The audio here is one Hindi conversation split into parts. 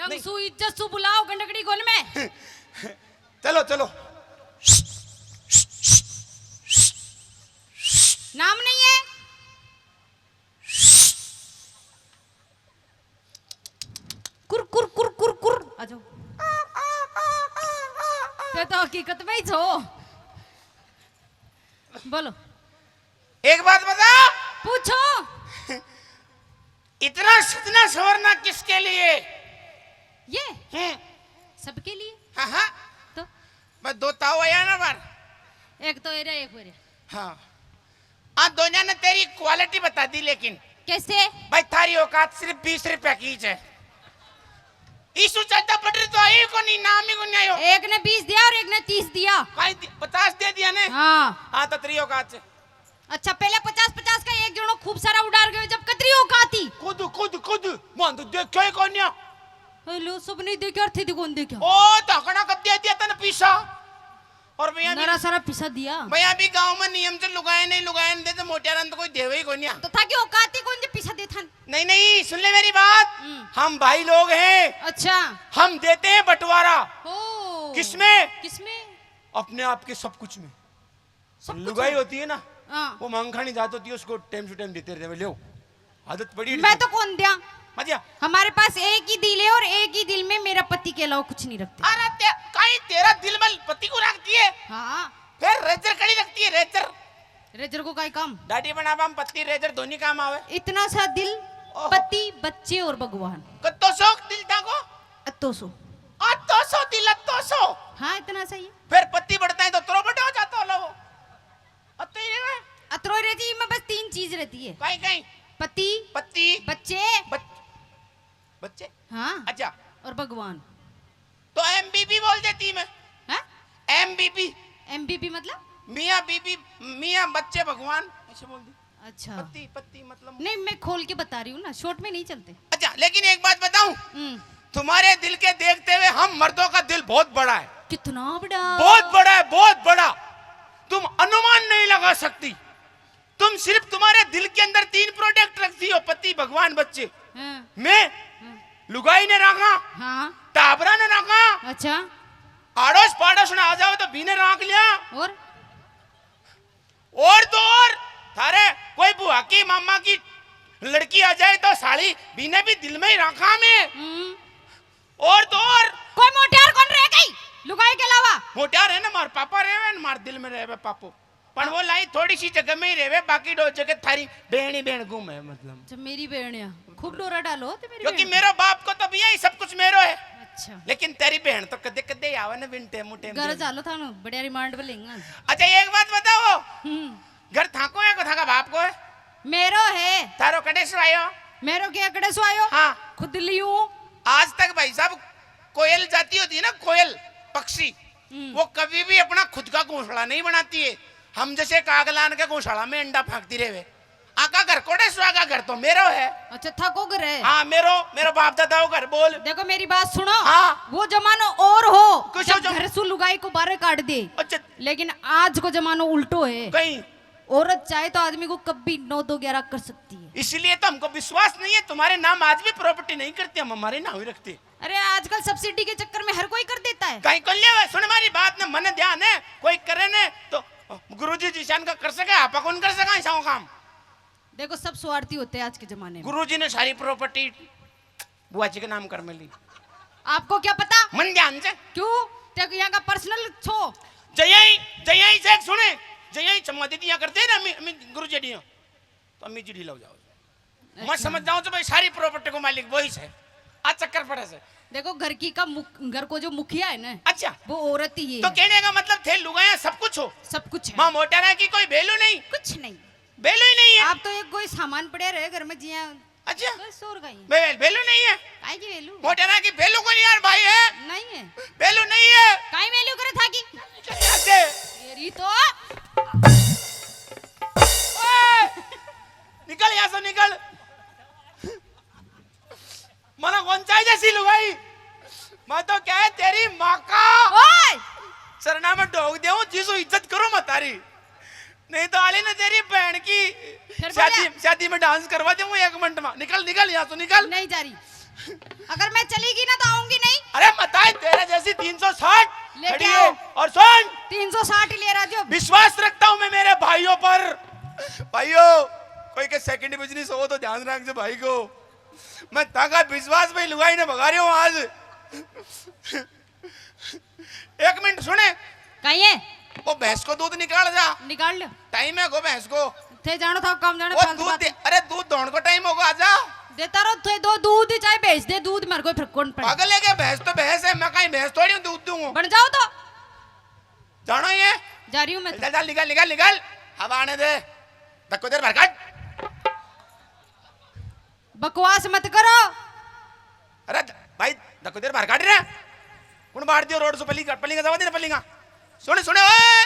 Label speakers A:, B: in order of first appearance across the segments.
A: रंग सु इज्जत सु बुलाओ गंडकड़ी गोल में।
B: चलो चलो।
A: नाम नहीं है। कुर कुर कुर कुर कुर आ जाओ। तो हकीकत में ही छो। बोलो।
B: एक बात बता।
A: पूछो।
B: इतना सजना सवरना किसके लिए?
A: ये सबके लिए।
B: हाँ हाँ
A: तो
B: मैं दो ताऊ आया ना बार।
A: एक तो एरा एक वेरे।
B: हाँ हाँ दोनों ने तेरी क्वालिटी बता दी लेकिन।
A: कैसे?
B: भाई थारी औकात सिर्फ 20 रुपया की है। इसु चाहता पटरी तो आई को नहीं नाम ही को नहीं आयो।
A: एक ने 20 दिया और एक ने 30 दिया।
B: 50 दे दिया ने।
A: हाँ
B: हाँ तो तेरी औकात से।
A: अच्छा पहले 50-50 का एक जनो खूब सारा उड़ार गयो जब कतरी औकात थी।
B: खुद खुद खुद मान तो देख क्या कौन या।
A: हेलो सब नहीं देखे और थी कौन देखे।
B: ओ तो कना कब दे दिया तने पैसा। और भैया
A: नरा सारा पैसा दिया।
B: भैया भी गांव में नियम से लुगाए नहीं दे तो मोटियारन तो कोई देवे ही कोई नहीं।
A: तो था कि औकात ही कौन जो पैसा देता।
B: नहीं नहीं सुन ले मेरी बात। हम भाई लोग हैं।
A: अच्छा
B: हम देते हैं बंटवारा।
A: ओ
B: किसमें?
A: किसमें?
B: अपने आप के सब कुछ में।
A: सब
B: लुगाई होती है ना
A: हाँ।
B: वो मांगखानी जात होती है उसको टाइम टू टाइम देते रहते हैं। लो आदत पड़ी।
A: मैं तो कौन दिया।
B: मजा
A: हमारे पास एक ही दिल है और एक ही दिल में मेरा पति के अलावा कुछ नहीं रखते।
B: अरे कहीं तेरा दिल में पति को रखती है।
A: हाँ
B: फिर रेजर कड़ी रखती है। रेजर
A: रेजर को काय काम।
B: दाढ़ी बनावा पति रेजर दोनों काम आवे।
A: इतना सा दिल पति बच्चे और भगवान।
B: कत्तो सौ दिल था को
A: 200
B: 800 दिल 800।
A: हाँ इतना सही है।
B: फिर पति बढ़ता है तो तोरो बड़ा हो जाता होला वो।
A: अतरो रहती है में बस 3 चीज रहती है।
B: कहीं कहीं
A: पति
B: पति
A: बच्चे
B: बच्चे।
A: हाँ
B: अच्छा
A: और भगवान।
B: तो एमबीबी बोल देती मैं।
A: हाँ
B: एमबीबी
A: एमबीबी मतलब
B: मियाँ बीबी मियाँ बच्चे भगवान ऐसे बोल दी।
A: अच्छा
B: पति पति मतलब
A: नहीं मैं खोल के बता रही हूँ ना शॉर्ट में नहीं चलते।
B: अच्छा लेकिन एक बात बताऊं तुम्हारे दिल के देखते हुए हम मर्दों का दिल बहुत बड़ा है।
A: कितना बड़ा?
B: बहुत बड़ा है बहुत बड़ा। तुम अनुमान नहीं लगा सकती। तुम सिर्फ तुम्हारे दिल के अंदर 3 प्रोडक्ट रखती हो पति भगवान बच्चे।
A: हाँ,
B: मैं लुगाई ने रखा।
A: हाँ
B: टाबरा ने रखा।
A: अच्छा
B: आड़ोस पाड़ोस ने आ जाओ तो भी ने रख लिया। और तो और थारे कोई बुआ की मामा की लड़की आ जाए तो साड़ी भी ने भी दिल में ही रखा मैं। और तो और
A: कोई मोटियार कौन रह गई लुगाई के अलावा?
B: मोटियार है ना मार पापा रहे मार दिल में रहे पापो पर वो लाई थोड़ी सी जगह में ही रहे बाकी दो जगह थारी बहनी बहन घूमे मतलब।
A: अच्छा मेरी बहन खूब डोरा डालो तो मेरी
B: क्योंकि मेरा बाप को तो भैया सब कुछ मेरो है।
A: अच्छा
B: लेकिन तेरी बहन तो कदे कदे आवे ना बिनटे मुटे
A: घर चालो था ना बढ़िया रिमांड पे लेंगे।
B: अच्छा एक बात बताओ घर थाको है को थाका बाप को है?
A: मेरो है।
B: तारो कड़े से आयो?
A: मेरो क्या कड़े से आयो?
B: हाँ
A: खुद लियो।
B: आज तक भाई साहब कोयल जाती होती है ना कोयल पक्षी वो कभी भी अपना खुद का घोंसला नहीं बनाती है। हम जैसे कागलान के घोंसला में अंडा फांकती रहे। आका घर कोड़े सुहागा घर तो मेरो है।
A: अच्छा थको घर है?
B: हाँ मेरो बाप दादा घर बोल।
A: देखो मेरी बात सुनो।
B: हाँ
A: वो जमाना और हो
B: कुछ
A: जब घर से लुगाई को बाहर काट दे।
B: अच्छा
A: लेकिन आज को जमाना उल्टो है।
B: कहीं
A: औरत चाहे तो आदमी को कभी 9 2 11 कर सकती है।
B: इसलिए तो हमको विश्वास नहीं है तुम्हारे नाम आज भी प्रॉपर्टी नहीं करते हम हमारे नाम ही रखते।
A: अरे आजकल सब्सिडी के चक्कर में हर कोई कर देता है।
B: कहीं कर लिया सुन हमारी बात ने मन ध्यान है कोई करे ने तो गुरुजी जिशान का कर सके आप कौन कर सका ऐसा काम।
A: देखो सब स्वार्थी होते हैं आज के जमाने में।
B: गुरुजी ने सारी प्रॉपर्टी बुआ जी के नाम कर में ली।
A: आपको क्या पता?
B: मन ध्यान से
A: क्यों देखो यहाँ का पर्सनल छो
B: जय से सुने जय चम्मा दीदी यहाँ करते हैं ना अम्मी गुरुजी डी तो अम्मी जी ढीला हो जाओ। मैं समझ जाऊँ तो भाई सारी प्रॉपर्टी को मालिक वही से आज चक्कर पड़े से।
A: देखो घर की का घर को जो मुखिया है ना
B: अच्छा
A: वो औरत ही है।
B: तो कहने का मतलब थे लुगाया सब कुछ हो
A: सब कुछ है।
B: माँ मोटारा की कोई वैल्यू नहीं
A: कुछ नहीं
B: वैल्यू ही नहीं है।
A: आप तो एक कोई सामान पड़े रहे घर में जिया।
B: अच्छा
A: बस और गई
B: वैल्यू नहीं है।
A: काई की वैल्यू?
B: मोटारा की वैल्यू कोई यार भाई है
A: नहीं है।
B: वैल्यू नहीं है।
A: काई वैल्यू करे था की
B: कैसे
A: तेरी तो
B: निकल यहाँ से निकल। मना कौन चाहिए जैसी लुगाई मैं तो क्या है तेरी माँ का सरना में डोग दे जिसको इज्जत करो मत तारी नहीं तो आली ने तेरी बहन की शादी में डांस करवा दे 1 मिनट में। निकल निकल यहाँ से निकल।
A: नहीं जा रही। अगर मैं चली गई ना तो आऊंगी
B: बताए तेरे जैसी 360
A: लेके
B: खड़ी
A: आओ।
B: है। और सुन
A: 360 ही ले रहा जो।
B: विश्वास रखता हूं मैं मेरे भाइयों पर। भाइयों कोई के सेकंड बिजनेस हो तो ध्यान रख भाई को। मैं ताका विश्वास में लुगाई ने भगा रही हूं आज। एक मिनट सुने
A: कहीं है
B: वो भैंस को दूध निकाल जा।
A: निकाल लो।
B: टाइम है गो भैंस को
A: थे जानो था काम जाने
B: वो
A: फालतू
B: दूध
A: बात।
B: दे। अरे दूध दोहन को टाइम होगा आजा।
A: देता रहो थे दो दूध चाहे बेच दे दूध मेरे को फर्क कौन पड़े।
B: पागल है क्या भैंस तो भैंस है मैं कहीं भैंस थोड़ी हूँ दूध दूंगा।
A: बन जाओ तो
B: जानो ये
A: जा रही हूँ मैं तो।
B: चल चल निकल निकल निकल हवा आने दे धक्को देर भर काट।
A: बकवास मत करो।
B: अरे भाई धक्को देर भर काट रहे कौन बाढ़ दियो रोड से पली का जवा दे पली का। सुने सुने ओए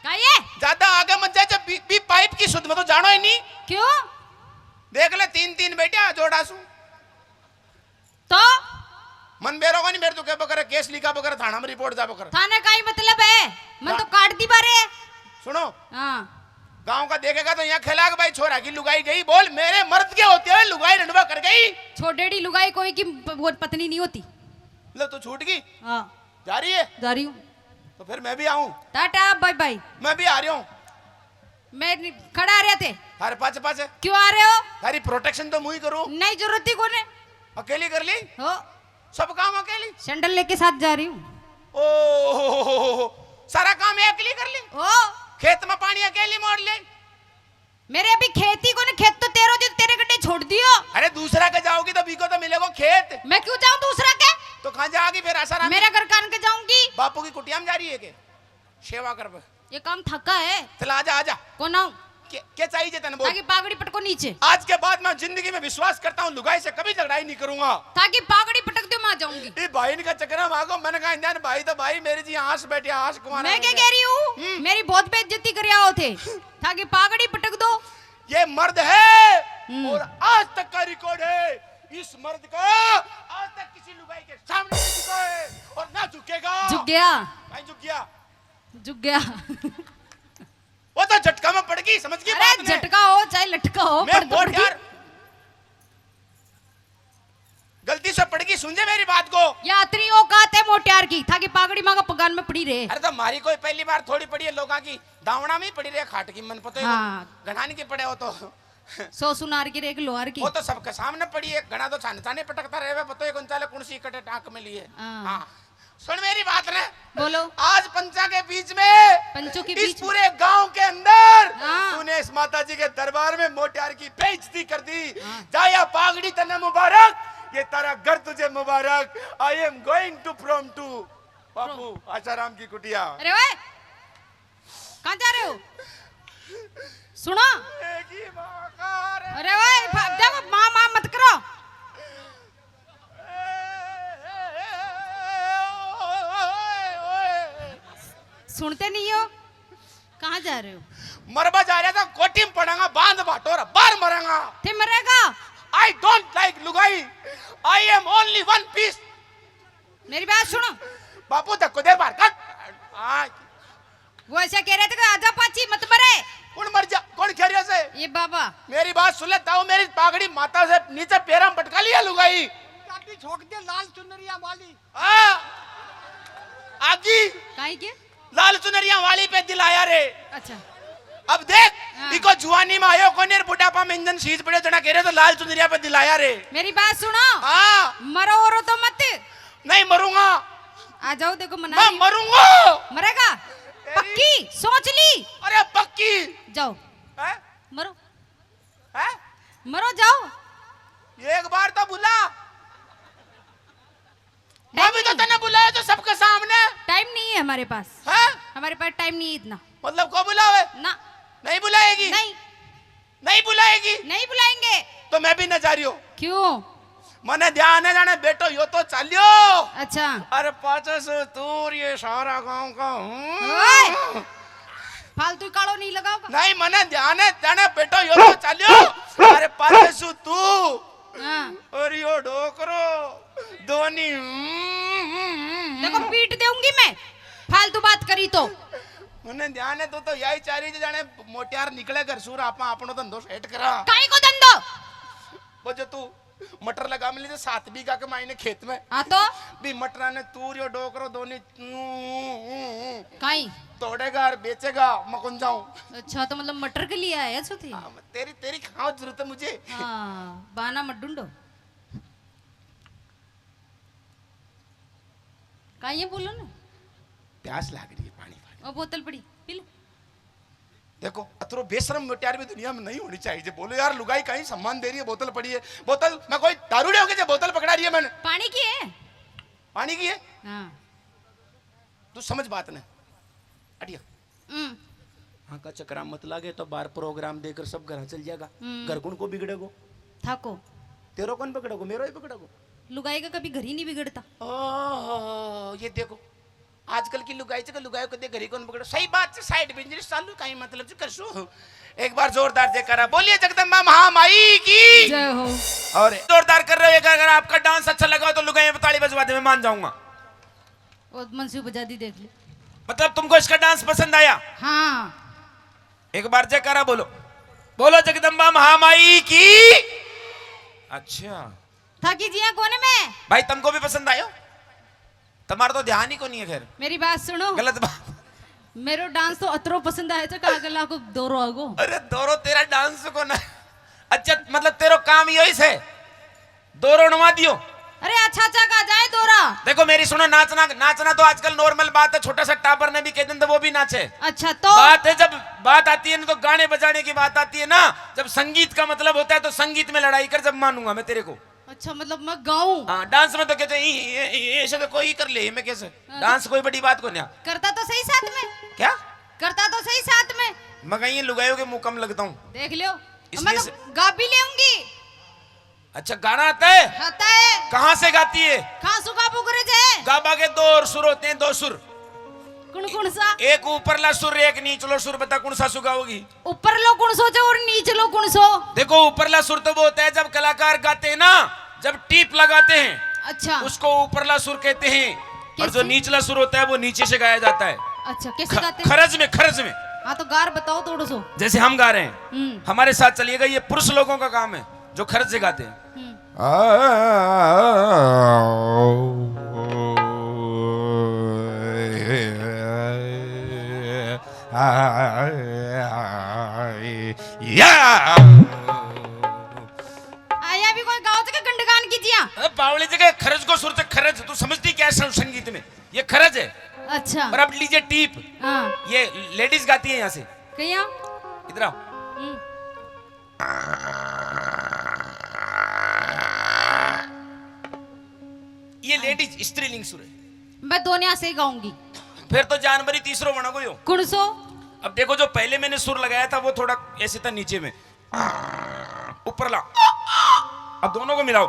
A: कहीं है
B: ज्यादा आगे मत जा जब बी पाइप की सुध में तो जानो ही नहीं।
A: क्यों
B: देख ले 3-3 बेटिया जोड़ासू
A: तो
B: मन बेरो को नहीं मेरे तो क्या बकर केस लिखा बकर थाना में रिपोर्ट जा बकर।
A: थाने का ही मतलब है मन तो काट दी बारे।
B: सुनो
A: हाँ
B: गांव का देखेगा तो यहाँ खेला कि भाई छोरा की लुगाई गई बोल मेरे मर्द के होते हुए लुगाई रंडवा कर गई।
A: छोटेड़ी लुगाई कोई की वो पत्नी नहीं होती।
B: लो तो छूट गई
A: हाँ
B: जा रही है
A: जा रही हूँ।
B: तो फिर मैं भी आऊं।
A: Tata bye bye.
B: मैं भी आ रही हूँ।
A: मैं खड़ा आ रहे थे।
B: अरे पाचे पाचे
A: क्यों आ रहे हो।
B: सारी प्रोटेक्शन तो मुझे करूं।
A: नहीं जरूरत ही कोने
B: अकेली कर ली
A: हो।
B: सब काम अकेली।
A: सैंडल लेके साथ जा रही हूँ।
B: ओ सारा काम है अकेली कर ली।
A: ओ
B: खेत में पानी अकेली मोड़ ले।
A: मेरे अभी खेती को ने खेत तो तेरो जो तेरे गड्ढे छोड़ दियो।
B: अरे दूसरा के जाओगी तो बीको तो मिलेगा खेत।
A: मैं क्यों जाऊं दूसरा के।
B: तो कहाँ जाओगी फिर आसाराम।
A: मेरा घर कान के जाऊंगी।
B: बापू की कुटिया में जा रही है के सेवा कर
A: ये काम थका है।
B: चल आजा आजा।
A: कौन आऊं
B: क्या चाहिए तेने बोल।
A: ताकि पागड़ी पटको नीचे।
B: आज के बाद मैं जिंदगी में विश्वास करता हूँ लुगाई से कभी झगड़ा ही नहीं करूंगा।
A: ताकि पागड़ी पटक दे मैं जाऊंगी।
B: ये भाई का चक्कर है मांगो मैंने कहा इंसान भाई तो भाई मेरी जी आंस बैठे आंस कुमार।
A: मैं क्या कह रही हूँ मेरी बहुत बेइज्जती कर आओ थे ताकि पागड़ी पटक दो।
B: ये मर्द है और आज तक का रिकॉर्ड है इस मर्द का आज तक किसी लुगाई के सामने नहीं झुका है और ना झुकेगा।
A: झुक गया
B: नहीं झुक गया
A: झुक गया।
B: वो तो झटका में पड़ गई समझ गई बात
A: अरे
B: ने।
A: झटका हो चाहे लटका हो
B: मैं बहुत यार गलती से पड़ गई सुन मेरी बात को।
A: यात्री औकात है मोटियार की ताकि पागड़ी मांगा पगान में पड़ी रहे।
B: अरे तो मारी कोई पहली बार थोड़ी पड़ी है लोगों की दावना में ही पड़ी रही खाट की मन पता है।
A: हाँ।
B: घनाने की पड़े हो तो
A: सो सुनार की रेग लोहार की।
B: वो तो सबके सामने पड़ी है घना तो छाने छाने पटकता रहे पता है कौन चाले कौन सी कटे टाक में लिए। हाँ सुन मेरी बात ने
A: बोलो।
B: आज पंचा के बीच में
A: पंचों के
B: इस
A: बीच
B: पूरे गांव के अंदर
A: हाँ।
B: तूने इस माता जी के दरबार में मोटियार की बेइज्जती कर दी। जाया पागड़ी तने मुबारक ये तारा घर तुझे मुबारक। I am going to from to Bapu Asaram की कुटिया।
A: अरे ओए कहाँ जा रहे हो सुनो। अरे ओए देखो माँ माँ मत करो। सुनते नहीं हो कहाँ जा रहे हो।
B: मरबा जा रहा था कोठी में पड़ांगा बांध बाटोरा बार मरेगा।
A: थे मरेगा।
B: I don't like लुगाई। I am only one piece।
A: मेरी बात सुनो।
B: बापू तक को देर बार कट।
A: वो ऐसा कह रहे थे कि आजा पाची मत मरे।
B: कौन मर जा कौन कह रही है
A: ये बाबा
B: मेरी बात सुन लेता हूँ मेरी पागड़ी माता से नीचे पैरा में पटका लिया लुगाई।
C: छोड़ दे लाल चुनरिया वाली।
B: आगी
A: काहे के
B: लाल चुनरिया वाली पे दिलाया रे।
A: अच्छा
B: अब देख
A: हाँ।
B: इको जुआनी में आयो कोने बुढ़ापा में इंजन सीज पड़े जना कह रहे तो लाल चुनरिया पे दिलाया रे।
A: मेरी बात सुनो।
B: हाँ
A: मरो और तो मत।
B: नहीं मरूंगा।
A: आ जाओ देखो मना
B: मैं
A: रही।
B: मरूंगा।
A: मरेगा पक्की सोच ली।
B: अरे पक्की
A: जाओ
B: है?
A: मरो
B: है?
A: मरो जाओ।
B: एक बार तो बुला
A: टाइम
B: अभी तो तने बुलाया तो सबके सामने।
A: टाइम नहीं है हमारे पास।
B: है?
A: हमारे पास टाइम नहीं है इतना।
B: मतलब को बुलावे
A: ना
B: नहीं बुलाएगी
A: नहीं
B: नहीं बुलाएगी
A: नहीं बुलाएंगे।
B: तो मैं भी न जा रही हूँ।
A: क्यों
B: मने ध्यान है जाने बेटो यो तो चालियो।
A: अच्छा
B: अरे पाचा से दूर ये सारा गांव का
A: ओए! फालतू कालो नहीं लगाओगा।
B: नहीं मने ध्यान है जाने बेटो यो तो चालियो। अरे पाचा से तू
A: हाँ
B: और यो डोकरो दोनी
A: देखो पीट दूंगी मैं फालतू बात करी तो।
B: मने ध्यान है तो यही चारी जाने मोटियार निकले घर सूर आपा अपनो धंधो सेट करा।
A: काई को धंधो
B: बजे तू मटर लगा मिली तो 7 बीघा के मायने खेत में
A: हाँ तो
B: भी मटरा ने तूरियो डोकरो दोनी
A: काई
B: तोड़ेगा और बेचेगा मैं कौन जाऊं।
A: अच्छा तो मतलब मटर के लिए आया छो थी।
B: तेरी तेरी खाओ जरूरत है मुझे।
A: हाँ बहाना मत ढूंढो। का ये बोलो ना
B: प्यास लाग रही है पानी
A: वो बोतल पड़ी पी लो।
B: देखो अतरो बेशरम मोटियार भी दुनिया में नहीं होनी चाहिए। बोलो यार लुगाई कहीं सम्मान दे रही है बोतल पड़ी है बोतल मैं कोई दारूड़े हो गए जो बोतल पकड़ा रही है मैंने
A: पानी की है
B: पानी की है।
A: हाँ
B: तू समझ बात ने अटिया हाँ का चक्रा मत लागे तो बार प्रोग्राम देकर सब घर चल जाएगा। घर कौन को बिगड़ेगो
A: थाको
B: तेरो कौन पकड़ेगो मेरो ही पकड़ेगो।
A: लुगाई का कभी घर ही नहीं बिगड़ता।
B: ओह ये देखो आजकल की लुगाई से लुगाई को देख घरी कौन पकड़ो। सही बात से साइड बिजनेस चालू कहीं मतलब से करसू। एक बार जोरदार जयकारा बोलिए जगदम्बा महामाई की
A: जय हो।
B: और जोरदार कर रहे हो। अगर आपका डांस अच्छा लगा हो तो लुगाई में ताली बजवा दे मैं मान जाऊंगा।
A: और मंसूब बजा दी देख ले।
B: मतलब तुमको इसका डांस पसंद आया।
A: हाँ
B: एक बार जयकारा बोलो बोलो जगदम्बा महामाई की। अच्छा
A: थाकी जिया कोने में
B: भाई तुमको भी पसंद आयो। तुम्हारा तो ध्यान ही को नहीं है। खैर
A: मेरी बात सुनो
B: गलत बात।
A: मेरो डांस तो अतरो पसंद आया था कागला को दोरो आगो।
B: अरे दोरो तेरा डांस को ना अच्छा मतलब तेरो काम यही से दोरो नवा दियो।
A: अरे अच्छा का जाए दोरा।
B: देखो मेरी सुनो नाचना नाचना तो आजकल नॉर्मल बात है। छोटा सा टापर ने भी कह दिन तो वो भी नाचे।
A: अच्छा तो
B: बात है जब बात आती है ना तो गाने बजाने की बात आती है ना जब संगीत का मतलब होता है तो संगीत में लड़ाई कर जब मानूंगा मैं तेरे को।
A: अच्छा मतलब मैं गाऊं।
B: हाँ डांस में तो कहते हैं ऐसे तो कोई कर ले मैं कैसे डांस कोई बड़ी बात को नहीं।
A: करता तो सही साथ में
B: क्या
A: करता तो सही साथ में
B: मैं कहीं लुगाइयों के मुंह कम लगता हूँ
A: देख लियो।
B: इसलिए
A: मैं तो गा भी लेऊंगी।
B: अच्छा गाना आता है
A: आता है
B: कहाँ से गाती है।
A: कहाँ सुगा पुकरे जे
B: गाबा के 2 सुर होते हैं 2 सुर।
A: कौन सा
B: एक ऊपरला सुर एक नीचलो सुर बता कौन सा सुगा होगी।
A: ऊपर लो कौन सो और नीचे लो कौन सो।
B: देखो ऊपरला सुर तो वो होता है जब कलाकार गाते हैं ना जब टीप लगाते हैं
A: अच्छा
B: उसको ऊपरला सुर कहते हैं। और जो
A: कैसे?
B: निचला सुर होता है वो नीचे से गाया जाता है।
A: अच्छा कैसे गाते हैं?
B: खरज में
A: हाँ तो गार बताओ थोड़ा सो।
B: जैसे हम गा रहे हैं हमारे साथ चलिएगा। ये पुरुष लोगों का काम है जो खरज से गाते हैं।
A: आया भी कोई गाँव से गंडगान कीजिए।
B: बावली जगह खरज को सुर से खरज तू समझती क्या है संगीत में ये खरज है।
A: अच्छा
B: और अब लीजिए टीप
A: हाँ
B: ये लेडीज गाती है यहाँ से
A: कहिया
B: इधर आओ। ये लेडीज स्त्रीलिंग सुर है।
A: मैं दोनों से ही गाऊंगी।
B: फिर तो जानवरी तीसरो बनोगे।
A: कौन सो
B: अब देखो जो पहले मैंने सुर लगाया था वो थोड़ा ऐसे था नीचे में ऊपर ला। अब दोनों को मिलाओ।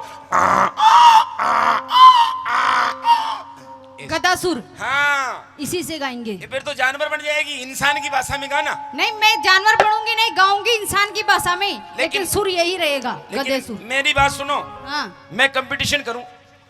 A: गदासुर
B: हाँ
A: इसी से गाएंगे।
B: ये फिर तो जानवर बन जाएगी। इंसान की भाषा में गाना।
A: नहीं मैं जानवर बनूंगी नहीं गाऊंगी इंसान की भाषा में लेकिन सुर यही रहेगा गदे सुर।
B: मेरी बात सुनो
A: हाँ
B: मैं कंपटीशन करूं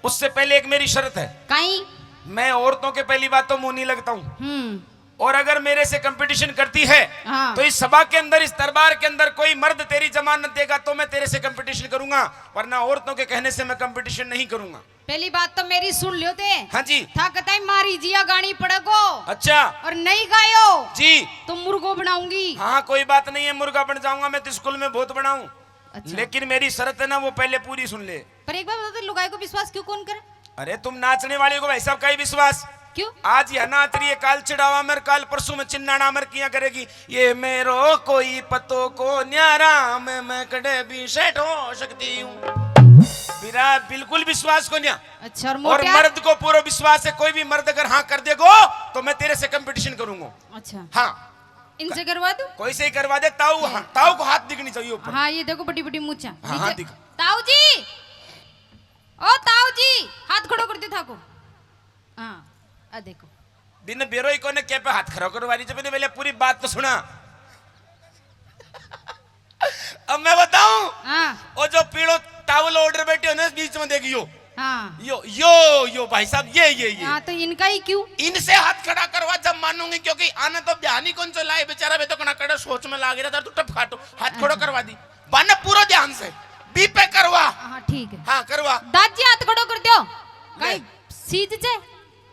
B: उससे पहले एक मेरी शर्त है।
A: कहीं
B: मैं औरतों के पहली बात तो मुंह नहीं लगता हूं। और अगर मेरे से कंपटीशन करती है
A: हाँ।
B: तो इस सभा के अंदर इस दरबार के अंदर कोई मर्द तेरी जमानत देगा तो मैं तेरे से कंपटीशन करूंगा वरना औरतों के कहने से मैं कंपटीशन नहीं करूंगा।
A: पहली बात तो मेरी सुन लियो थे।
B: हाँ जी
A: था कताई मारी जिया गानी पड़ेगो
B: अच्छा
A: और नहीं गायो
B: जी
A: तो मुर्गो बनाऊंगी।
B: हाँ कोई बात नहीं है मुर्गा बन जाऊंगा मैं तो स्कूल में बहुत बनाऊं।
A: अच्छा।
B: लेकिन मेरी शर्त है ना वो पहले पूरी सुन ले।
A: पर एक बार बता लुगाई को विश्वास क्यों कौन करे।
B: अरे तुम नाचने वाले को भाई साहब का ही विश्वास
A: क्यों
B: आज यह नाच रही है काल चिड़ावा मर काल परसों में चिन्नाना मर किया करेगी। ये मेरो कोई पतो को न्यारा मैं कड़े भी सेट हो सकती हूँ। मेरा बिल्कुल विश्वास को न्या।
A: अच्छा
B: और मर्द को पूरा विश्वास है कोई भी मर्द अगर हाँ कर देगो तो मैं तेरे से कंपटीशन करूंगा।
A: अच्छा
B: हाँ
A: इनसे करवा दूं।
B: कोई से ही करवा दे। ताऊ ताऊ को हाथ दिखनी चाहिए ऊपर।
A: हाँ ये देखो बड़ी बड़ी मूछा।
B: हाँ, हाँ, दिखा।
A: ताऊ जी ओ ताऊ जी हाथ खड़ो करते था को। हाँ आ देखो
B: बिन बेरोई को ने क्या पे हाथ खड़ा करवानी जब मैंने पहले पूरी बात तो सुना। अब मैं बताऊं
A: हाँ
B: वो जो पीड़ो टावल ऑर्डर बैठे हो ना बीच में देखियो
A: हाँ
B: यो भाई साहब ये
A: हाँ तो इनका ही क्यों।
B: इनसे हाथ खड़ा करवा जब मानूंगी क्योंकि आने तो ध्यान ही कौन सा लाए बेचारा वे तो कना कड़ा सोच में लाग रहा था तू टप खाटो हाथ खड़ा करवा दी बाना पूरा ध्यान से बी पे करवा।
A: हाँ ठीक है।
B: हाँ करवा।
A: दादी हाथ खड़ो कर दो।
B: ले।
A: कई सीध जे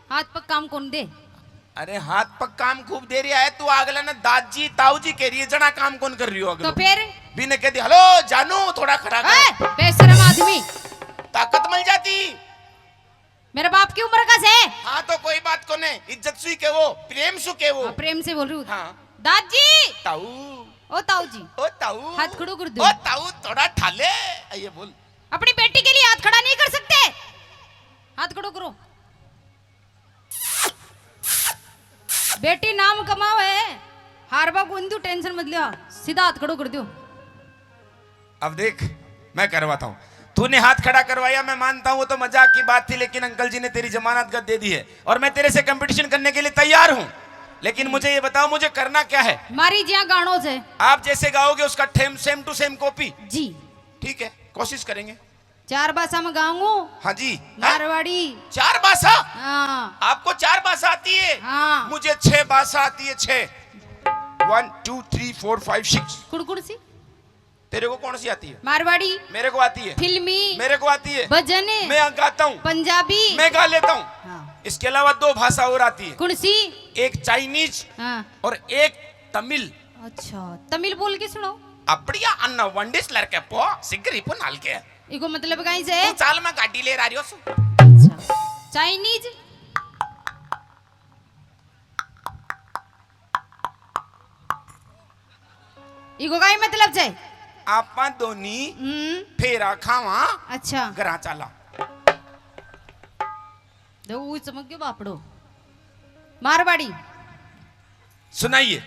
A: हाथ पर काम कौन दे?
B: अरे हाथ पर काम खूब दे रहा है तू। अगला ना दादी ताऊजी कह रही है, जना काम कौन कर रही हो?
A: तो फिर
B: बी ने कह दिया हेलो जानू थोड़ा खड़ा कर।
A: बेशरम आदमी,
B: ताकत मिल जाती।
A: मेरे बाप की उम्र का से।
B: हाँ तो कोई बात को नहीं, इज्जत सुई के वो, प्रेम सु के वो।
A: प्रेम से बोल रही हूँ।
B: हाँ
A: दादी
B: ताऊ,
A: ओ ताऊ जी,
B: ओ ताऊ
A: हाथ खड़ो कर दो।
B: ओ ताऊ थोड़ा ठाले ये बोल।
A: अपनी बेटी के लिए हाथ खड़ा नहीं कर सकते? हाथ खड़ो करो। बेटी नाम कमावे, हारबा को इंदू टेंशन मत लिया, सीधा हाथ खड़ो कर दो।
B: अब देख मैं करवाता हूँ। तूने हाथ खड़ा करवाया मैं मानता हूँ, वो तो मजाक की बात थी, लेकिन अंकल जी ने तेरी जमानत कर दे दी है और मैं तेरे से कंपटीशन करने के लिए तैयार हूँ। लेकिन मुझे ये बताओ मुझे करना क्या है?
A: मारी जिया गानों से
B: आप जैसे गाओगे उसका सेम टू सेम कॉपी।
A: जी
B: ठीक है कोशिश करेंगे।
A: 4 भाषा में गाऊंगू।
B: हाँ जी।
A: मारवाड़ी।
B: 4 भाषा?
A: हाँ
B: आपको 4 भाषा आती है?
A: हाँ।
B: मुझे 6 भाषा आती है। 6 1 2 3 4 5 6।
A: कुड़कुड़ सी।
B: तेरे को कौन सी आती है?
A: मारवाड़ी
B: मेरे को आती है।
A: फिल्मी
B: मेरे को आती है।
A: भजन
B: मैं गाता हूँ।
A: पंजाबी
B: मैं गा लेता हूँ।
A: हाँ।
B: इसके अलावा 2 भाषा और आती है।
A: कौन सी?
B: एक चाइनीज
A: हाँ।
B: और एक तमिल।
A: अच्छा तमिल बोल के सुनो।
B: அப்படியா அண்ணா வண்டிஸ் लड़के पो सिगरी पो नाल के
A: इको मतलब कहीं से?
B: तू चाल मैं गाड़ी ले रही हूं।
A: अच्छा चाइनीज इको कहीं मतलब से?
B: आपा दोनी फेरा खावा।
A: अच्छा
B: घरा चाला।
A: दो चमक के बापड़ो। मारवाड़ी
B: सुनाइए।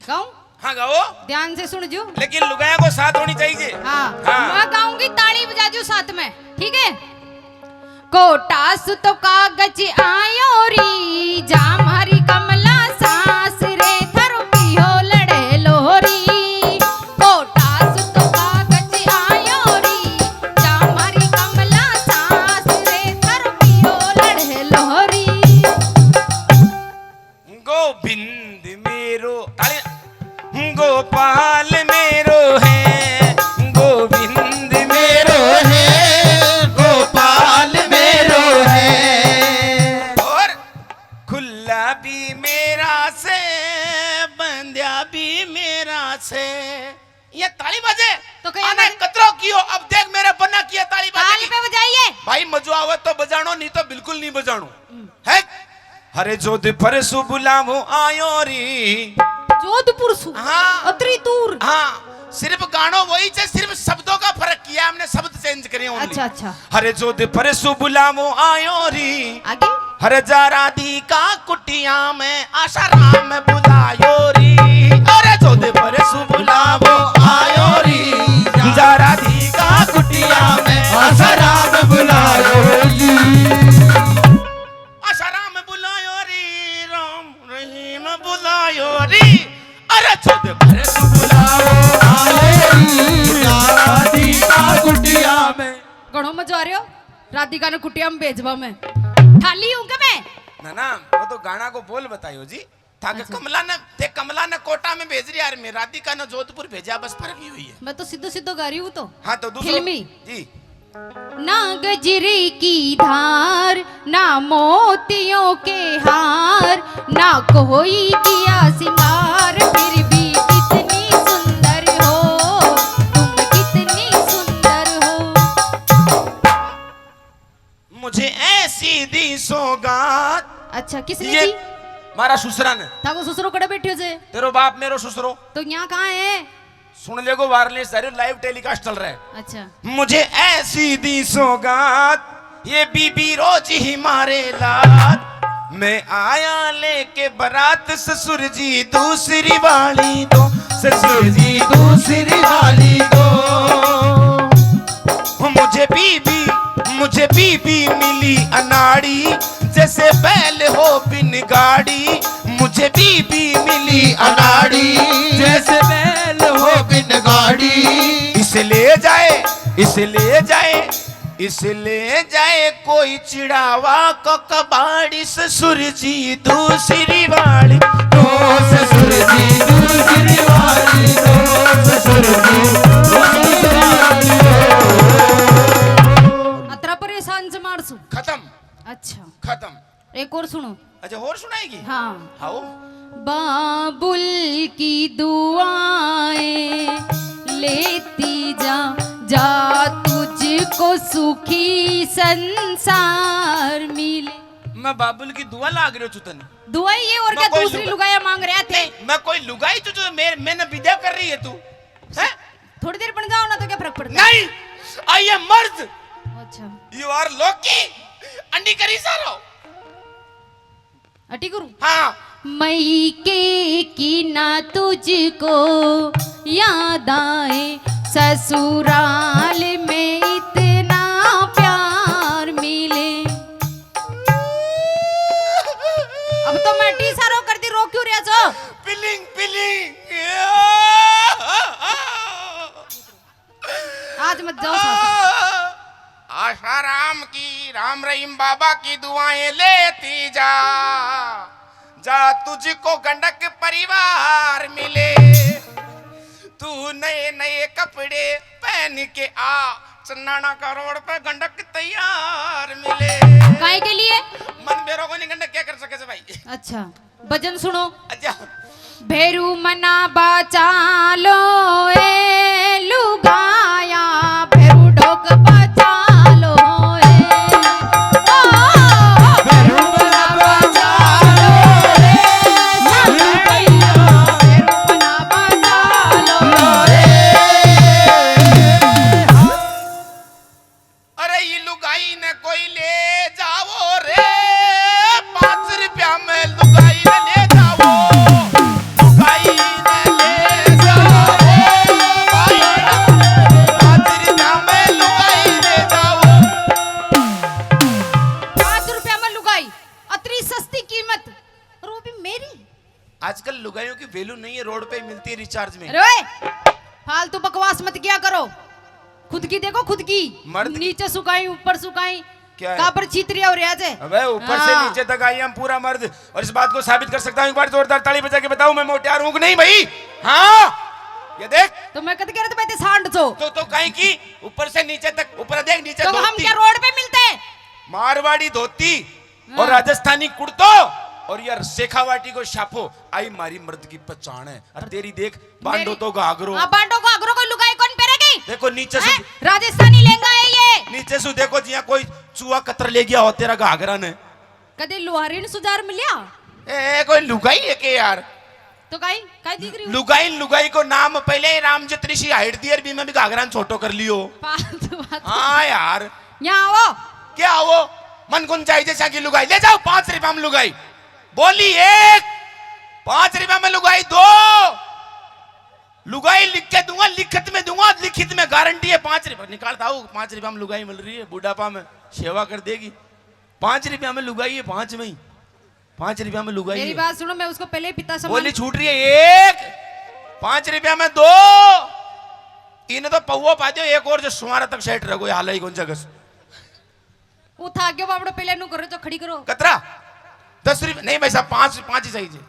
A: गाऊं?
B: हाँ गाओ।
A: ध्यान से सुन जो।
B: लेकिन लुगाया को साथ होनी चाहिए।
A: हाँ,
B: हाँ।
A: मैं गाऊंगी ताली बजा जो साथ में, ठीक है? कोटा सु तो कागज आयो री, जाम हरी कमला सास रे, थरो पियो लड़े लोरी। कोटा सु तो कागज आयो री, जाम हरी कमला सास रे, थरो पियो लड़े लोरी।
B: गोविंद मेरो ताली। गोपाल मेरो है, गोविंद मेरो है, गोपाल मेरो है। और खुला भी मेरा से, बंध्या भी मेरा से। ये ताली बजे
A: तो कहीं
B: आने कतरो कियो। अब देख मेरे बना किया ताली
A: ताली
B: बजे
A: पे बजाइए।
B: भाई मजो आवे तो बजानो, नहीं तो बिल्कुल नहीं बजानो है। हरे जोधपुर सु बुलावो आयो री।
A: जोधपुर सु?
B: हाँ।
A: अतरी दूर।
B: हाँ सिर्फ गानो वही है, सिर्फ शब्दों का फर्क किया हमने, शब्द चेंज करे only।
A: अच्छा अच्छा।
B: हरे जोधपुर सु बुलावो आयो री।
A: आगे?
B: हरे जारादी का कुटिया में आशाराम बुलायो री। अरे जोधपुर सु बुलावो आयो री, जारादी का कुटिया में आशाराम बुलायो री। आशाराम बुलायो री, राम रहीम बुलायो री। अरे जोधपुर सु बुलावो आयो री, जारादी का कुटिया में।
A: घणो मजा आ रहा हो राधिका ने कुटिया में भेजवा में। खाली हूँ क्या मैं?
B: ना वो तो गाना को बोल बतायो जी। था कि कमला ने कोटा में भेज रही यार, मैं राधिका ने जोधपुर भेजा, बस फर्क ही हुई है।
A: मैं तो सीधो सीधो गा रही हूँ तो।
B: हाँ तो दूसरा
A: फिल्मी
B: जी।
A: ना गजरे की धार, ना मोतियों के हार, ना कोई किया सिंगार, फिर भी कितनी सुंदर हो तुम, कितनी सुंदर हो।
B: मुझे ऐसी दी सौगात।
A: अच्छा किसने
B: ये
A: दी?
B: मारा ससुरा ने।
A: था वो ससुरो कड़े बैठे से?
B: तेरो बाप मेरो ससुरो।
A: तो यहाँ कहाँ है?
B: सुन लेगो वायरलेस सारे लाइव टेलीकास्ट चल रहा है।
A: अच्छा
B: मुझे ऐसी दी सौगात, ये बीबी रोज ही मारे लात। मैं आया लेके बारात, ससुर जी दूसरी वाली दो, ससुर जी दूसरी वाली दो। मुझे बीबी मिली अनाड़ी, जैसे बैल हो बिन गाड़ी। मुझे बीबी मिली अनाड़ी, जैसे बैल हो बिन गाड़ी। इसे ले जाए कोई चिड़ावा को कबाड़ी, ससुर जी दूसरी वाली दो, ससुर जी दूसरी वाली दो, ससुर
A: अतरा परेशान से मारसू
B: खत्म
A: अच्छा
B: खत्म।
A: एक और सुनो
B: अच्छा और सुनाएगी?
A: हाँ
B: आओ।
A: बाबुल की दुआएं लेती जा जा तुझको सुखी संसार मिले।
B: मैं बाबुल की दुआ लाग रही हूँ तने।
A: दुआ ये और
B: मैं
A: क्या
B: कोई
A: दूसरी लुगाया मांग रहे थे?
B: मैं कोई लुगाई तो मैंने विद्या कर रही है तू है?
A: थोड़ी देर बन जाओ ना तो क्या फर्क पड़ता है?
B: नहीं, आई एम मर्द,
A: अच्छा
B: यू आर लोकी, अंडी करी सारो।
A: अटी गुरु
B: हाँ
A: मई के की ना तुझको याद आए ससुराल में इतना प्यार मिले। अब तो मैं टी सारो कर दी, रो क्यों रहा छो?
B: पिलिंग पिलिंग
A: आज मत जाओ साथ।
B: आशा राम की राम रहीम बाबा की दुआएं लेती जा जा तुझको गंडक परिवार मिले। तू नए नए कपड़े पहन के आ, चन्नाना का रोड पे गंडक तैयार मिले।
A: काय के लिए?
B: मन बेरो को नहीं गंडक क्या कर सके से भाई।
A: अच्छा भजन सुनो।
B: अच्छा
A: भेरू मना बचा लो ए लुगाया, भेरू ढोक बचा लो ए भेरू मना बचा लो ए भैया, भेरू मना बचा लो
B: अरे ये लुगाई ने कोई ले जाओ रे, 5 रुपया में लुगाई ने ले जाओ, लुगाई ने ले जाओ भाई, 5 रुपया में लुगाई ले जाओ।
A: 5 रुपया में लुगाई, अतरी सस्ती कीमत, और वो भी मेरी।
B: आजकल लुगाइयों की वैल्यू नहीं है, रोड पे मिलती है रिचार्ज में।
A: अरे ओए, फालतू बकवास मत किया करो, खुद की देखो खुद की।
B: मर्द
A: नीचे सुकाई ऊपर सुकाई,
B: क्या है?
A: काबर चीतरिया और रियाज है।
B: अबे ऊपर से
A: हाँ।
B: नीचे तक आई हम पूरा मर्द, और इस बात को साबित कर सकता हूँ, एक बार जोरदार ताली बजा के बताऊं मैं मोटियार हूं कि नहीं भाई? हाँ ये देख,
A: तो मैं कद कह रहा था बैठे सांड छो,
B: तो कहीं की ऊपर से नीचे तक, ऊपर देख नीचे
A: तो हम
B: धोती,
A: क्या रोड पे मिलते हैं?
B: मारवाड़ी धोती
A: हाँ।
B: और राजस्थानी कुर्तो और यार शेखावाटी को छापो, आई मारी मर्द की पहचान है। और तेरी देख बांडो
A: मेरी-
B: तो घाघरो,
A: अब बांडो को अगरो को लुगाई कौन पहनेगी?
B: देखो नीचे से,
A: हैं? राजस्थानी लहंगा है ये।
B: नीचे से देखो जिया कोई चूहा कतर ले गया हो तेरा घाघरा ने।
A: कदे लोहारी ने सुधार मिलिया
B: ए कोई लुगाई है के यार?
A: तो काई दिख रही हो?
B: लुगाई को नाम पहले ही राम जत्री सी हाइट दी, अरबी में भी घाघरा छोटो कर लियो।
A: फालतू बात।
B: हाँ यार
A: यहाँ आओ।
B: क्या वो मन गुन चाहिए जैसा की लुगाई ले जाओ, 5 रुपया में लुगाई बोली, 1 5 रुपया में लुगाई 2, लुगाई लिख के दूंगा, लिखित में दूंगा, लिखित में गारंटी है। 5 रुपया निकालता हूँ, 5 रुपया में लुगाई मिल रही है, बुढ़ापा में सेवा कर देगी। 5 रुपया में लुगाई है, 5 में ही 5 रुपया में लुगाई
A: मेरी
B: है।
A: बात सुनो, मैं उसको पहले ही पिता
B: बोली
A: समान।
B: छूट रही है 1 5 रुपया में 2, इन्हें तो पौवा पा दो, एक और जो सुमारा तक सेट रखो, हाल ही कौन जगह
A: उठा के बाबड़ो पहले नु करो तो खड़ी करो।
B: कतरा 10 रुपये नहीं भाई साहब, 5 ही चाहिए,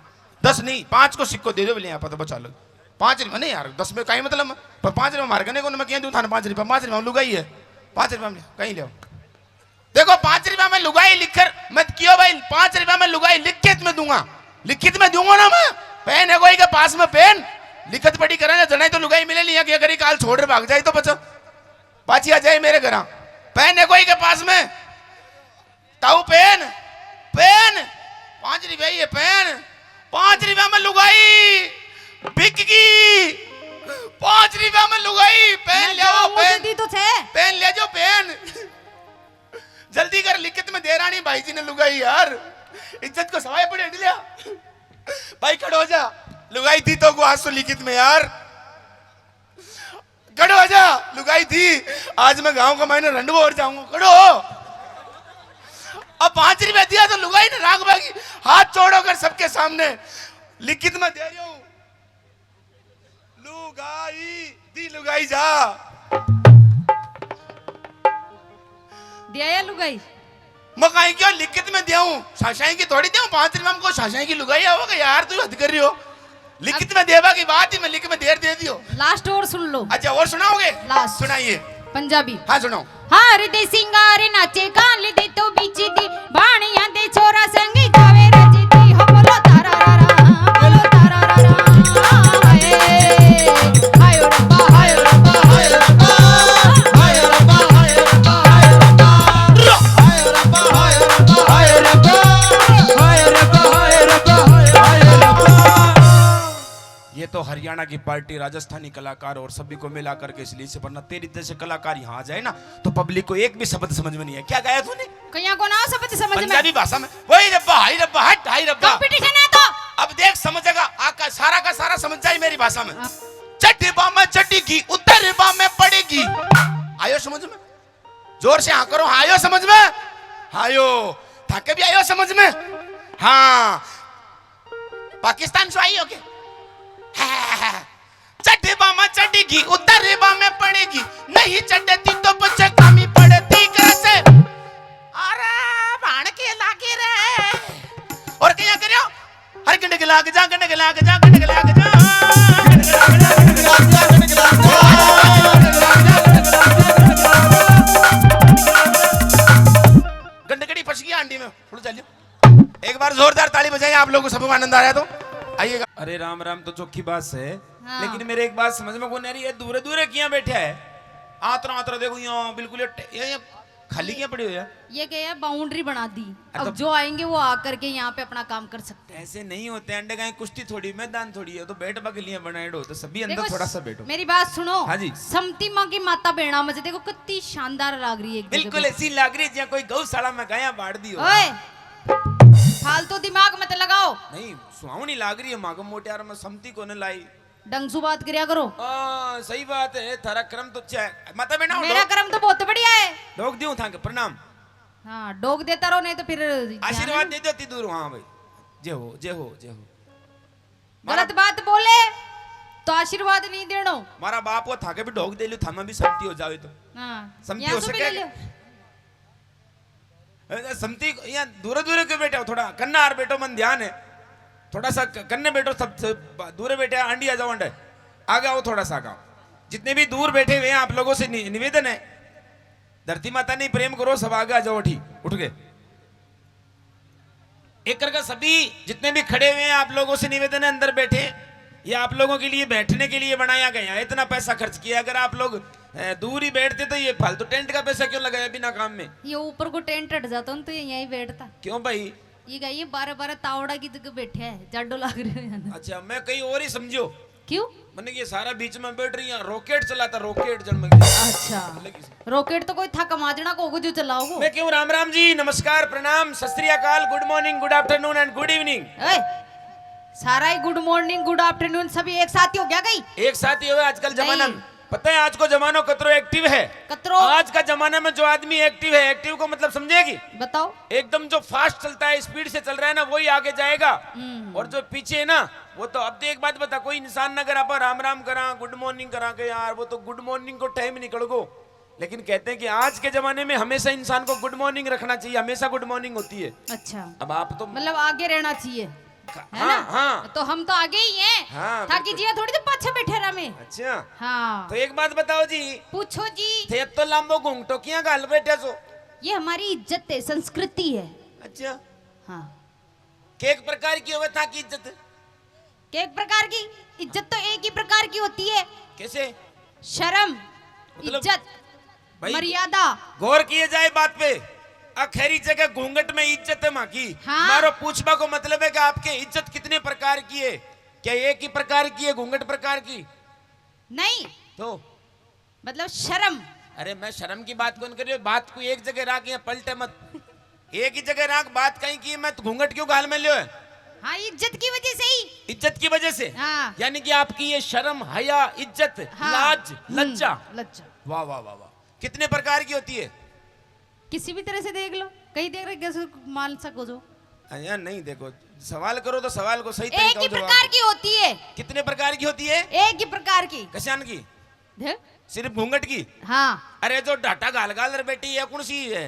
B: 10 नहीं, 5 को सिक्को दे दो बोले यहाँ पर तो बचा लो। 5 रुपये नहीं यार, 10 में कहीं मतलब, पर 5 रुपये मार करने को मैं क्या दूँ था 5 रुपये, 5 रुपये लुगाई है, 5 रुपये में कहीं ले। देखो 5 रुपया में लुगाई लिखकर मत कियो भाई, 5 रुपया में लुगाई लिखित में दूंगा, लिखित में दूंगा ना मैं। पेन है कोई के पास में, पेन लिखत पड़ी करेंगे जनाई तो लुगाई मिले नहीं, क्या करी काल छोड़ भाग जाए तो बचो, पाची आ जाए मेरे घर। पेन है कोई के पास में, ताऊ पेन 5 रुपया ये पेन, 5 रुपया में लुगाई बिक गई, 5 रुपया में लुगाई। पेन ले आओ, पेन
A: दी तो थे।
B: पेन ले जाओ, पेन जल्दी कर, लिखित में दे रानी भाई जी ने लुगाई यार, इज्जत को सवाए पड़े लिया भाई, खड़ो हो जा, लुगाई थी तो आंसू लिखित में यार, खड़ो हो जा, लुगाई थी, आज मैं गांव का महीने रंडवा और जाऊंगा, खड़ो हो। अब 5 रुपया दिया तो लुगाई ने राग भागी, हाथ छोड़ो कर सबके सामने, लिखित में दे रही हूं, लुगाई दी, लुगाई जा
A: दिया या लुगाई?
B: मकाई क्यों लिखित में दिया हूं, शाशाई की थोड़ी दिया हूं, 5 रुपया में को शाशाई की लुगाई आओगे यार, तू हद कर रही हो। लिखित में देवा की बात ही मैं लिख में दे दियो।
A: लास्ट और सुन लो।
B: अच्छा और सुनाओगे?
A: लास्ट
B: सुनाइए।
A: पंजाबी।
B: हाँ सुनाओ।
A: हार दे सिंगार नाचे काली दे तो बीची दी बाणिया दे छोरा संगी जावे रजी दी हो बोलो तारा रा रा बोलो तारा रा रा हाय हाय रब्बा हाय रब्बा हाय रब्बा हाय रब्बा हाय रब्बा हाय रब्बा हाय रब्बा हाय रब्बा हाय रब्बा हाय रब्बा हाय रब्बा हाय रब्बा।
B: ये तो हरियाणा की पार्टी राजस्थानी कलाकार और सभी को मिला करके इसलिए से, वरना तेरी जैसे कलाकार यहाँ आ जाए ना तो पब्लिक को एक भी शब्द समझ में नहीं है। क्या गाया तूने?
A: कहीं को ना शब्द समझ में।
B: पंजाबी भाषा में वही रब्बा हाई रब्बा हट हाई रब्बा।
A: कंपटीशन है तो
B: अब देख समझेगा आका सारा का सारा समझ जाए मेरी भाषा में। चट्टी बा में चटेगी उत्तर बा में पड़ेगी। आयो समझ में? जोर से हाँ करो। हाँ आयो समझ में? आयो थाके भी आयो समझ में? हाँ पाकिस्तान से आई हो के चट्टी बा में चटेगी उत्तर बा में पड़ेगी नहीं चटती तो बच्चे कमी पड़ती कैसे। अरे भाण के लागे रे और क्या करियो हर गंडे के लाग जा गंडे के लाग जा गंडे के लाग जा गंडगड़ी फंस गई आंटी में। थोड़ा चलिए एक बार जोरदार ताली बजाइए आप लोगों को सबको आनंद आ रहा है तो आइएगा। अरे राम राम तो चौकी बात है।
A: हाँ।
B: लेकिन मेरे एक बात समझ में कौन आ रही है दूर दूर किया बैठा है आतरा आतरा देखो यहाँ बिल्कुल ये खाली क्या पड़ी हुई है।
A: ये क्या है बाउंड्री बना दी।
B: तो
A: अब जो आएंगे वो आकर के यहाँ पे अपना काम कर सकते हैं।
B: ऐसे नहीं होते अंडे गाय कुश्ती थोड़ी मैदान थोड़ी है तो बैठने के लिए बनाए हो तो सभी अंदर
A: देखो,
B: थोड़ा सा बैठो।
A: मेरी बात सुनो।
B: हाँ जी।
A: समती माँ की माता बेड़ा मुझे देखो कितनी शानदार लग रही है एक जगह
B: बिल्कुल
A: पे।
B: ऐसी लग रही है कोई गौशाला में गाया बाढ़ दी हो।
A: ओए फालतू दिमाग मत लगाओ।
B: नहीं सुहावनी लाग रही है मागम मोटे यार मैं समती को न लाई।
A: ढंग से बात करिया करो।
B: सही बात है थारा क्रम तो अच्छा है माता बेटा
A: मेरा कर्म तो बहुत बढ़िया है।
B: डोग दूं था प्रणाम।
A: हाँ डोग देता रहो नहीं तो फिर
B: आशीर्वाद दे देती दूर। हाँ भाई जय हो जय हो जय हो।
A: गलत बात बोले तो आशीर्वाद नहीं देनो।
B: मारा बाप वो थाके भी डोग दे लियो थामा भी समती हो जावे तो।
A: हाँ
B: समती
A: यहाँ
B: हो
A: से भी
B: सके?
A: ले लियो।
B: समती यहाँ दूर दूर के बैठे हो थोड़ा कन्ना आर बैठो मन ध्यान है थोड़ा सा कन्ने बैठो सब दूर बैठे आंडी आ जाओ अंडे आगे आओ थोड़ा सा आगे। जितने भी दूर बैठे हुए हैं आप लोगों से निवेदन है धरती माता ने प्रेम करो सब आगे आ जाओ। ठीक उठ गए एक करके सभी जितने भी खड़े हुए हैं आप लोगों से निवेदन है अंदर बैठे ये आप लोगों के लिए बैठने के लिए बनाया गया है। इतना पैसा खर्च किया अगर आप लोग दूर ही बैठते तो ये फालतू टेंट का पैसा क्यों लगाया बिना काम में।
A: ये ऊपर को टेंट हट जाता तो ये यहीं बैठता।
B: क्यों भाई?
A: ये क्या ये 12-12 तावड़ा की जगह बैठे है जाडो लग रहे हैं।
B: अच्छा मैं कहीं और ही समझो
A: क्यों?
B: मैंने ये सारा बीच में बैठ रही है रॉकेट चलाता रॉकेट जन्म
A: अच्छा रॉकेट तो कोई था कमाजना को जो चलाओगे।
B: मैं क्यों राम राम जी नमस्कार प्रणाम सत श्री अकाल good morning good afternoon and good evening.
A: सारा ही गुड मॉर्निंग गुड आफ्टरनून सभी एक साथ ही हो गया गई।
B: एक साथ ही हो आजकल जमाना में पता है आज को जमाना कतरो एक्टिव है।
A: कतरो
B: आज का जमाना में जो आदमी एक्टिव है एक्टिव को मतलब समझेगी
A: बताओ।
B: एकदम जो फास्ट चलता है स्पीड से चल रहा है ना वही आगे जाएगा और जो पीछे है ना वो तो अब तो एक बात बता कोई इंसान अगर आप राम राम करा गुड मॉर्निंग करा के यार वो तो गुड मॉर्निंग को टाइम निकल गो। लेकिन कहते हैं कि आज के जमाने में हमेशा इंसान को गुड मॉर्निंग रखना चाहिए हमेशा गुड मॉर्निंग होती है।
A: अच्छा
B: अब आप तो
A: मतलब आगे रहना चाहिए है ना?
B: हाँ
A: तो हम तो आगे ही हैं।
B: हाँ,
A: ताकि जी थोड़ी तो पाछे बैठे रहा में।
B: अच्छा
A: हाँ
B: तो एक बात बताओ जी
A: पूछो जी।
B: थे तो लांबो घूंघटो किया गाल बैठे सो
A: ये हमारी इज्जत है संस्कृति है।
B: अच्छा
A: हाँ
B: केक प्रकार की होवे था की इज्जत
A: एक प्रकार की इज्जत तो एक ही प्रकार की होती है।
B: कैसे?
A: शर्म
B: मतलब
A: इज्जत मर्यादा।
B: गौर किए जाए बात पे अखैरी जगह घूंघट में इज्जत है माँ की।
A: हाँ।
B: मारो पूछबा को मतलब है कि आपके इज्जत कितने प्रकार की है क्या एक ही प्रकार की है घूंघट प्रकार की
A: नहीं
B: तो
A: मतलब शर्म।
B: अरे मैं शर्म की बात कौन कर रही हूँ बात को एक जगह राख या पलटे मत एक ही जगह राख बात कहीं की मैं घूंघट क्यों गाल में लियो है।
A: हाँ इज्जत की वजह से ही।
B: इज्जत की वजह से
A: हाँ।
B: यानी कि आपकी ये शर्म हया इज्जत
A: हाँ।
B: लाज लज्जा
A: लज्जा
B: वाह वाह वाह वाह कितने प्रकार की होती है।
A: किसी भी तरह से देख लो कहीं देख रहे कैसे मान सको जो
B: यार नहीं देखो सवाल करो तो सवाल को सही
A: एक ही
B: तरीके से
A: प्रकार की होती है।
B: कितने प्रकार की होती है?
A: एक ही प्रकार की।
B: कशान की?
A: देख
B: सिर्फ घूंघट की?
A: हाँ
B: अरे जो डाटा गाल गाल बेटी है कौन सी है?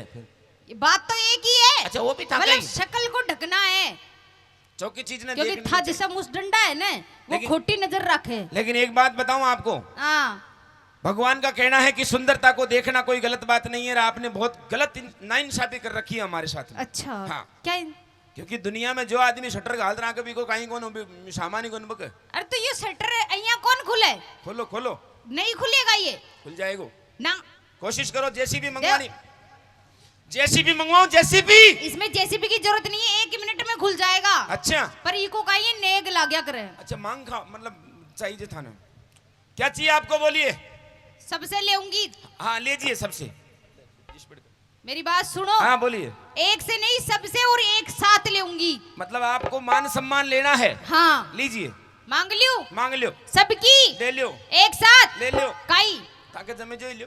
A: ये बात तो एक ही है।
B: अच्छा वो भी था
A: मतलब
B: कहीं?
A: शक्ल को ढकना है
D: चौकी चीज ने
A: क्योंकि
D: देखनी
A: था
D: चाहिए।
A: जिसम उस डंडा है ना वो
D: लेकिन-
A: खोटी नजर रखे।
D: लेकिन एक बात बताऊं आपको,
A: हाँ
D: भगवान का कहना है कि सुंदरता को देखना कोई गलत बात नहीं है, और आपने बहुत गलत नाइंसाफी कर रखी है हमारे साथ में।
A: अच्छा
D: हाँ।
A: क्या
D: क्योंकि दुनिया में जो आदमी शटर घाल रहा कभी को कहीं कौन सामानी कौन बक
A: अरे तो ये शटर અહીંયા कौन खुले?
D: खोलो खोलो,
A: नहीं खुलेगा ये
D: खुल जाएगा।
A: ना।
D: कोशिश करो जेसीबी मंगवानी, जेसीबी मंगवाओ जेसीबी।
A: इसमें जेसीबी की जरूरत नहीं है, 1 मिनट में खुल जाएगा।
D: अच्छा
A: पर इको का ये नेग लाग्या करे।
D: अच्छा, मांग खा मतलब चाहिए था ना, क्या चाहिए आपको बोलिए।
A: सबसे लेऊंगी।
D: हाँ लीजिए सबसे।
A: मेरी बात सुनो।
D: हाँ बोलिए।
A: एक से नहीं सबसे और एक साथ लेऊंगी।
D: मतलब आपको मान सम्मान लेना है?
A: हाँ
D: लीजिए,
A: मांग लियो।
D: मांग लो,
A: सबकी
D: ले लो,
A: एक साथ
D: ले लो,
A: काई।
D: ताकि जमे जो ही लो।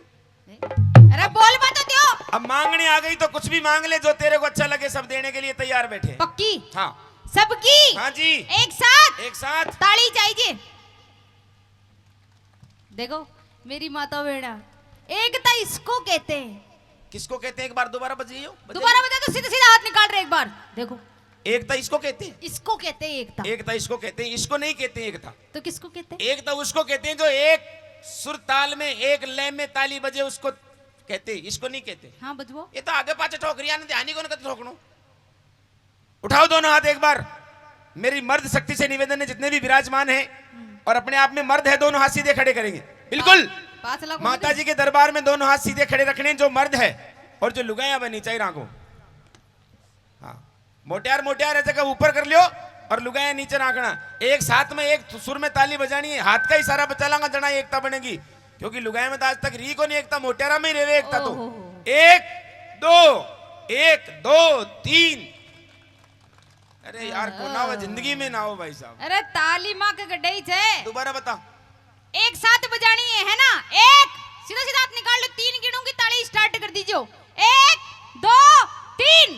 A: अरे बोल मत तो दियो।
D: अब मांगने आ गई तो कुछ भी मांग ले, जो तेरे को अच्छा लगे, सब देने के लिए तैयार बैठे हैं।
A: पक्की?
D: हाँ
A: सबकी
D: हाँ जी,
A: एक साथ
D: एक साथ।
A: ताली चाहिए। देखो मेरी माता बेटा, एकता इसको कहते हैं।
D: किसको कहते हैं? एक बार दोबारा बजाइयो,
A: दोबारा बता तो सीधा सीधा हाथ निकाल रहे एक बार। देखो
D: एकता इसको कहते हैं,
A: इसको कहते हैं एकता।
D: एकता इसको कहते हैं, इसको नहीं कहते हैं एकता।
A: तो किसको कहते हैं?
D: एकता उसको कहते हैं जो एक सुर ताल में एक लय में ताली बजे, उसको कहते हैं, इसको नहीं कहते।
A: हाँ बजबो।
B: ये तो आगे पाछे ठोकरिया ने ध्यान ही को न ठोकनो।
D: उठाओ दोनों हाथ एक बार। मेरी मर्द शक्ति से निवेदन है, जितने भी विराजमान हैं और अपने आप में मर्द है, दोनों हाथ सीधे खड़े करेंगे। बिल्कुल
A: 5 लाख
D: माता जी के दरबार में दोनों हाथ सीधे खड़े रखने, जो मर्द है और जो लुगाया बनी चाहिए राखो। हाँ मोटियार मोटियार है जगह ऊपर कर लियो और लुगाया नीचे रखना। एक साथ में एक सुर में ताली बजानी है, हाथ का इशारा बचा लांगा जना एकता बनेगी। क्योंकि लुगाया में तो आज तक री को नहीं एकता, मोटियारा में ही रहे एकता। तो 1 2 3। अरे यार को ना हो जिंदगी में ना हो भाई साहब।
A: अरे ताली माँ के गड्ढे थे।
D: दोबारा बता।
A: एक साथ बजानी है ना? एक सीधा सीधा हाथ निकाल लो, 3 गिनूंगी, ताली स्टार्ट कर दीजिए। 1 2 3।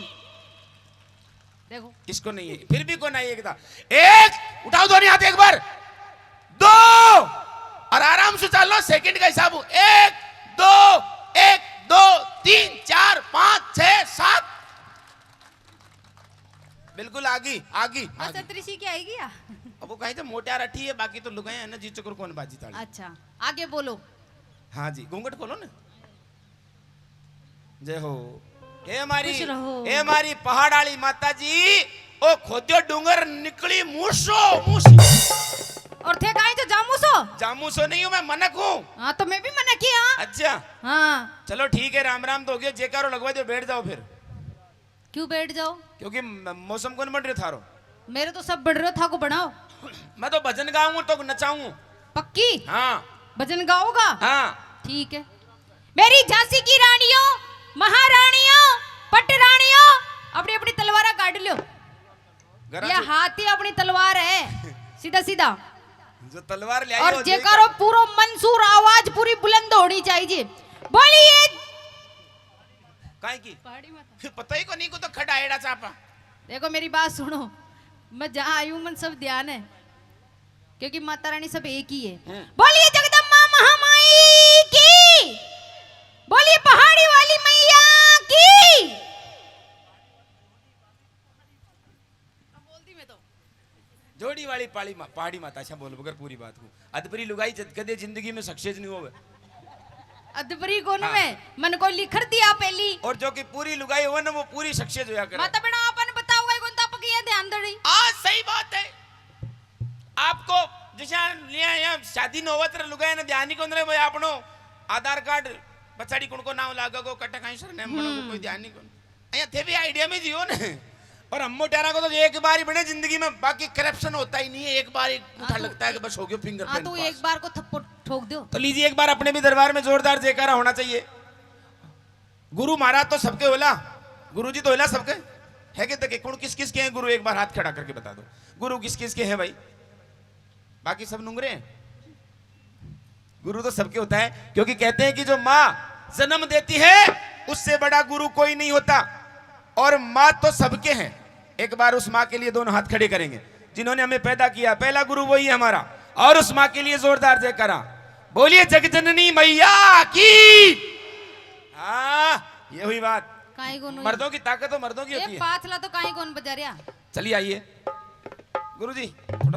A: देखो
D: किसको नहीं है, फिर भी को नहीं है एकता। 1 उठाओ दोनों हाथ एक बार, 2
B: और आराम से चलो, सेकंड का हिसाब। 1 2 3 4 5 6 7।
D: बिल्कुल आगी आगी
A: बस
D: आगी।
A: त्रिशी की आएगी या?
B: अब वो कहीं तो मोटियार अठी है, बाकी तो लुगाए है ना, जी चक्कर कौन बाजी ताड़ी।
A: अच्छा आगे बोलो।
D: हाँ जी, घूंघट खोलो ना। जय हो। हे हमारी,
A: खुश रहो।
D: हे हमारी पहाड़ वाली माता जी, ओ खोद्यो डूंगर निकली मूसो मूसी।
A: और थे काहे तो जामूसो?
D: जामूसो नहीं हूं मैं, मनक हूं।
A: हाँ तो मैं भी मना किया।
D: अच्छा
A: हाँ
D: चलो ठीक है, राम राम तो हो गया, जयकारो लगवा दो, बैठ जाओ फिर।
A: क्यों बैठ जाओ?
D: क्योंकि मौसम कौन बढ़ रहा थारो।
A: मेरे तो सब बढ़ रहे था को बनाओ।
D: मैं तो भजन गाऊं तो नचाऊं।
A: पक्की?
D: हाँ
A: भजन गाओगा?
D: हाँ
A: ठीक है। मेरी झांसी की रानियों, महारानियों, पटरानियों, अपनी अपनी तलवार काट लो।
D: गरा
A: ये हाथी अपनी तलवार है, सीधा सीधा।
D: जो तलवार ले आई
A: और
D: हो,
A: जेकारो पूरा मंसूर, आवाज पूरी बुलंद होनी चाहिए। बोलिए।
D: काहे की
B: पता ही को नहीं को तो खड़ा एड़ा चापा।
A: देखो मेरी बात सुनो, मैं जहाँ आई हूँ मन सब ध्यान है, क्योंकि माता रानी सब एक ही है। बोलिए जगदम्बा महामाई की, बोलिए पहाड़ी वाली मैया की। बोलती मैं तो
D: जोड़ी वाली पहाड़ी माता। अच्छा बोल बगर पूरी बात को। अदबरी लुगाई कदे जिंदगी में सक्सेस नहीं होवे।
A: अदबरी कोन
D: हाँ।
A: में मन को लिखर दिया पहली।
D: और जो कि पूरी लुगाई हो ना, वो पूरी सक्सेस होया करे।
A: माता बेटा आपन बताओगे कौन ता पकी ध्यान दे रही।
B: आज सही बात है। आपको जैसे यहाँ शादी न होवत रहे लुगाए ने ध्यान ही कौन रहे भाई, आपनो आधार कार्ड पछाड़ी कौन को नाम लागा को कटा कहीं सर नेम बनो कोई ध्यान नहीं कौन। यहाँ थे भी आइडिया में जियो ने। और हम मोटारा को तो एक बार ही बने जिंदगी में, बाकी करप्शन होता ही नहीं है। एक बार एक उठा लगता है कि बस हो गया फिंगरप्रिंट।
A: तो एक बार को थप्पड़ ठोक दो।
D: तो लीजिए एक बार अपने भी दरबार में जोरदार जयकारा होना चाहिए। गुरु महाराज तो सबके होला, गुरु जी तो होला सबके है कि तक कौन किस किस के हैं गुरु, एक बार हाथ खड़ा करके बता दो गुरु किस किस के हैं भाई। बाकी सब नुंगरे हैं, गुरु तो सबके होता है। क्योंकि कहते हैं कि जो माँ जन्म देती है उससे बड़ा गुरु कोई नहीं होता, और माँ तो सबके हैं। एक बार उस माँ के लिए दोनों हाथ खड़े करेंगे जिन्होंने हमें पैदा किया, पहला गुरु वही है हमारा। और उस माँ के लिए जोरदार जयकारा। बोलिए जगजननी मैया की। हाँ ये हुई बात।
A: काहे को
D: मर्दों की ताकत तो मर्दों की होती है।
A: पाथला तो काहे कौन बजा रहा।
D: चलिए आइए। गुरुजी थोड़ा